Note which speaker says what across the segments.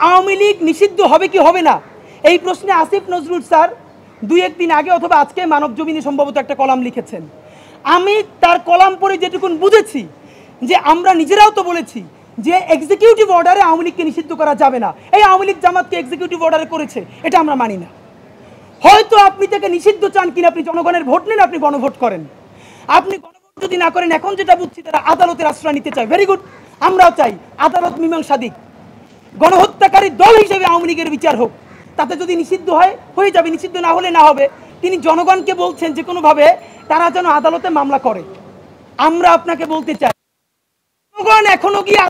Speaker 1: আওয়ামী লীগ নিষিদ্ধ হবে কি হবে না, এই প্রশ্নে আসিফ নজরুল স্যার 2-1 দিন আগে অথবা আজকে মানব জমিনে সম্ভবত একটা কলাম লিখেছেন। আমি তার কলাম পড়ে যেটুকুন বুঝেছি যে আমরা নিজেরাও তো বলেছি যে এক্সিকিউটিভ অর্ডারে আওয়ামী লীগকে নিষিদ্ধ করা যাবে না। এই আওয়ামী লীগ জামাতকে এক্সিকিউটিভ অর্ডারে করেছে, এটা আমরা মানি না। হয়তো আপনি তাকে নিষিদ্ধ চান কিনা, আপনি জনগণের ভোট নেন, আপনি গণভোট করেন। আপনি গণভোট যদি না করেন, এখন যেটা বুঝছি তারা আদালতের আশ্রয় নিতে চায়, ভেরি গুড, আমরাও চাই আদালত মীমাংসা দিক, গণহত্যাকারী দল হিসেবে আওয়ামী লীগের বিচার হোক। তাতে যদি নিষিদ্ধ হয় হয়ে যাবে, নিষিদ্ধ না হলে না হবে। তিনি জনগণকে বলছেন যে কোনোভাবে তারা যেন আদালতে মামলা করে। আমরা আপনাকে বলতে চাই, জনগণ এখনো গিয়ে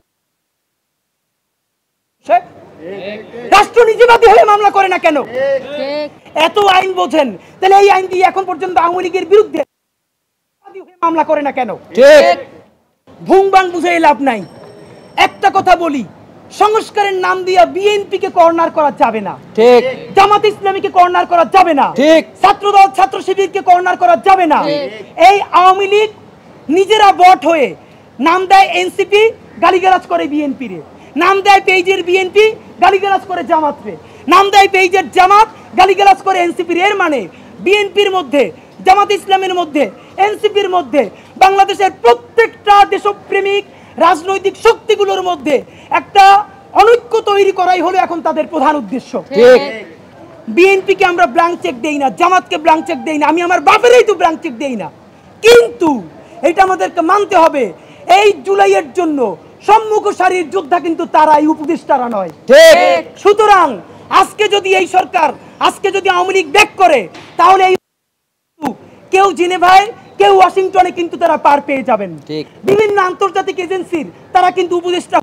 Speaker 1: রাষ্ট্র নিজেবাদী হয়ে মামলা করে না কেন? এত আইন বোঝেন, তাহলে এই আইন দিয়ে এখন পর্যন্ত আওয়ামী লীগের বিরুদ্ধে মামলা করে না কেন? ভুং বাং বুঝে লাভ নাই। একটা কথা বলি, সংস্কারের নাম দিয়ে বিএনপিকে কর্নার করা যাবে না, ঠিক। জামাত ইসলামীকে কর্নার করা যাবে না, ঠিক। ছাত্রদল ছাত্র শিবিরকে কর্নার করা যাবে না। এই আওয়ামী লীগ নিজেরা বট হয়ে নাম দেয় এনসিপি, গালিগালাজ করে বিএনপি রে, নাম দেয় পেজের বিএনপি, গালিগালাজ করে জামাত রে, নাম দেয় পেজের জামাত, গালিগালাজ করে এনসিপি রে। এর মানে বিএনপির মধ্যে, জামাত ইসলামের মধ্যে, এনসিপির মধ্যে, বাংলাদেশের প্রত্যেকটা দেশপ্রেমিক রাজনৈতিক শক্তিগুলোর মধ্যে একটা অনৈক্য তৈরি করাই হলো এখন তাদের প্রধান উদ্দেশ্য। বিএনপিকে আমরা ব্ল্যাঙ্ক চেক দেই না, জামাতকে ব্ল্যাঙ্ক চেক দেই না, আমি আমার বাপেরই তো ব্ল্যাঙ্ক চেক দেই না। কিন্তু এটা আমাদেরকে মানতে হবে, এই জুলাইয়ের জন্য সম্মুখ সারির যোদ্ধা কিন্তু তারাই, উপদেষ্টারা নয়। সুতরাং আজকে যদি এই সরকার, আজকে যদি আওয়ামী লীগ ব্যাক করে, তাহলে এই কেউ জেনেভায়, কেউ ওয়াশিংটনে কিন্তু তারা পার পেয়ে যাবেন। বিভিন্ন আন্তর্জাতিক এজেন্সির তারা কিন্তু উপদেষ্টা,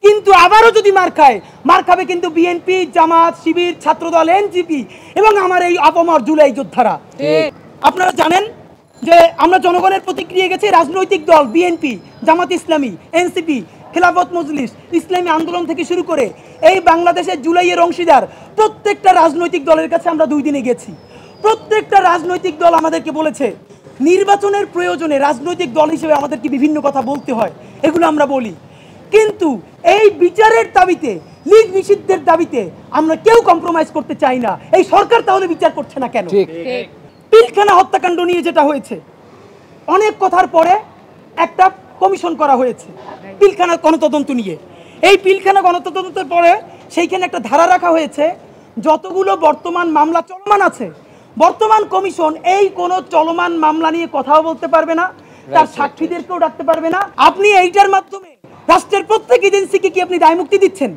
Speaker 1: কিন্তু আবারও যদি মার খায়, মার খাবে কিন্তু বিএনপি, জামাত, শিবির, ছাত্রদল, এনজিপি এবং আমার এই আপামর জুলাই যোদ্ধারা। আপনারা জানেন যে আমরা জনগণের প্রতিক্রিয়া গেছে, রাজনৈতিক দল বিএনপি, জামাত ইসলামী, এনসিপি, খেলাফত মজলিস, ইসলামী আন্দোলন থেকে শুরু করে এই বাংলাদেশের জুলাইয়ের অংশীদার প্রত্যেকটা রাজনৈতিক দলের কাছে আমরা 2 দিনে গেছি। প্রত্যেকটা রাজনৈতিক দল আমাদেরকে বলেছে নির্বাচনের প্রয়োজনে রাজনৈতিক দল হিসেবে আমাদেরকে বিভিন্ন কথা বলতে হয়, এগুলো আমরা বলি। কিন্তু এই বিচারের দাবিতে, লীগ নিষিদ্ধের দাবিতে আমরা কেউ কম্প্রোমাইজ করতে চাই না। এই সরকার তাহলে বিচার করছে না কেন? পিলখানা হত্যাকাণ্ড নিয়ে যেটা হয়েছে, অনেক কথার পরে একটা কমিশন করা হয়েছে পিলখানা গণতদন্ত নিয়ে। এই পিলখানা গণতদন্তের পরে সেইখানে একটা ধারা রাখা হয়েছে, যতগুলো বর্তমান মামলা চলমান আছে, বর্তমান কমিশন এই কোনো চলমান মামলা নিয়ে কথাও বলতে পারবে না, তার সাক্ষীদেরকেও ডাকতে পারবে না। আপনি এইটার মাধ্যমে রাষ্ট্রের প্রত্যেক এজেন্সিকে কি আপনি দায় মুক্তি দিচ্ছেন?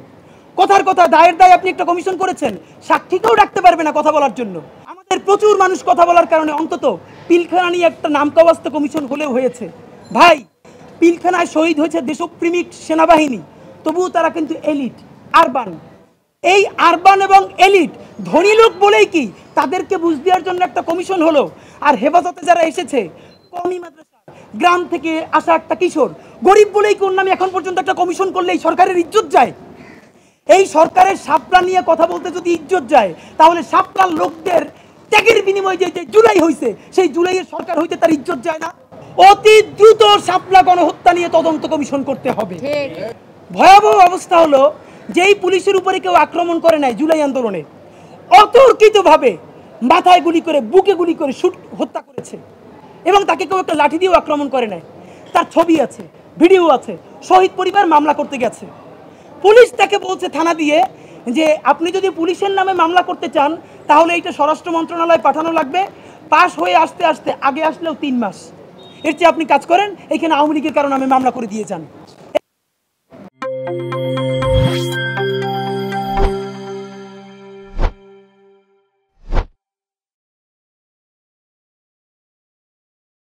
Speaker 1: কথার কথা, দায়ের দায় আপনি একটা কমিশন করেছেন, সাক্ষীকেও ডাকতে পারবে না কথা বলার জন্য। আমাদের প্রচুর মানুষ কথা বলার কারণে অন্তত পিলখানা নিয়ে একটা নামকাওয়াস্তে কমিশন হলেও হয়েছে। ভাই, পিলখানায় শহীদ হয়েছে দেশপ্রেমিক সেনাবাহিনী, তবুও তারা কিন্তু এলিট, আরবান। এই আরবান এবং এলিট ধনী লোক বলেই কি তাদেরকে বুঝ দেওয়ার জন্য একটা কমিশন হলো? আর হেফাজতে যারা এসেছে, কওমি মাদ্রাসা, গ্রাম থেকে আসা একটা কিশোর, গরিব বলেই কোন নামে এখন পর্যন্ত একটা কমিশন করলে এই সরকারের ইজ্জত যায়? এই সরকারের শাপলা নিয়ে কথা বলতে যদি ইজ্জত যায়, তাহলে শাপলার লোকদের ত্যাগের বিনিময়ে যে জুলাই হয়েছে, সেই জুলাইয়ের সরকার হইতে তার ইজ্জত যায় না? অতি দ্রুত শাপলা গণহত্যা নিয়ে তদন্ত কমিশন করতে হবে। ভয়াবহ অবস্থা হলো, যেই পুলিশের উপরে কেউ আক্রমণ করে নাই জুলাই আন্দোলনে, অতর্কিতভাবে মাথায় গুলি করে, বুকে গুলি করে হত্যা করেছে, এবং তাকে কেউ একটা লাঠি দিয়েও আক্রমণ করে নাই। তার ছবি আছে, ভিডিও আছে, শহীদ পরিবার মামলা করতে গেছে। পুলিশ তাকে বলছে থানা দিয়ে যে আপনি যদি পুলিশের নামে মামলা করতে চান তাহলে এইটা স্বরাষ্ট্র মন্ত্রণালয়ে পাঠানো লাগবে, পাশ হয়ে আসতে আসতে আগে আসলেও 3 মাস। এর চেয়ে আপনি কাজ করেন, এখানে আওয়ামী লীগের কারণে আমি মামলা করে দিয়ে যান।